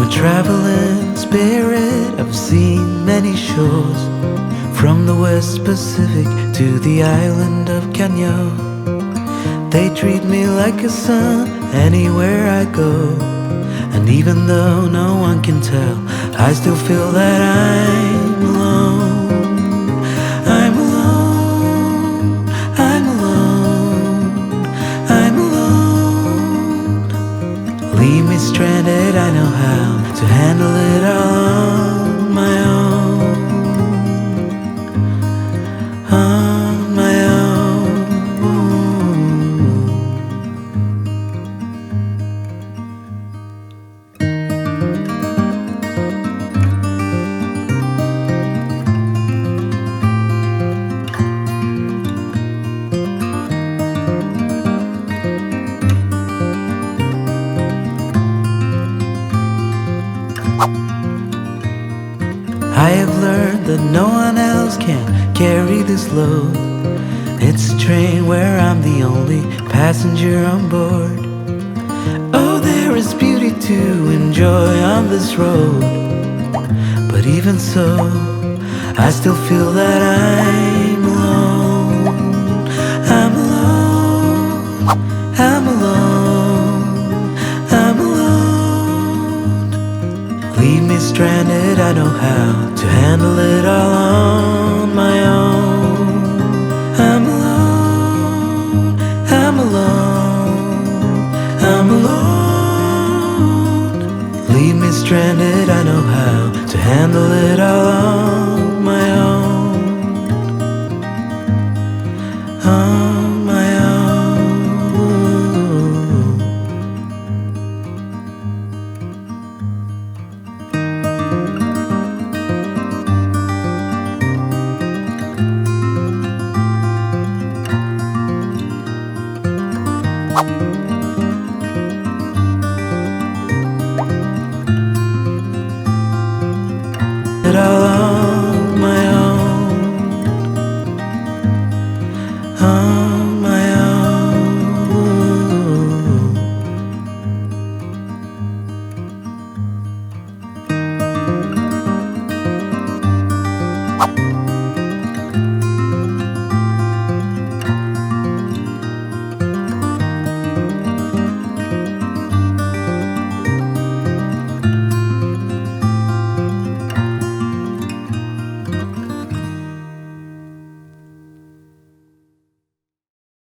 a traveling spirit, I've seen many shores, from the West Pacific to the island of Kenya. They treat me like a son anywhere I go, and even though no one can tell, I still feel that I'm alone. I'm alone, I'm alone, I'm alone. Leave me stranded, I know how to handle it all on my own. On my own. I have learned that no one else can carry this load. It's a train where I'm the only passenger on board. Oh, there is beauty to enjoy on this road, but even so, I still feel that I'm alone. I'm alone, I'm alone, I'm alone. Leave me stranded, I know how to handle it all on my own. I'm alone, I'm alone, I'm alone. Leave me stranded, I know how to handle it all on my own. On my own. It all on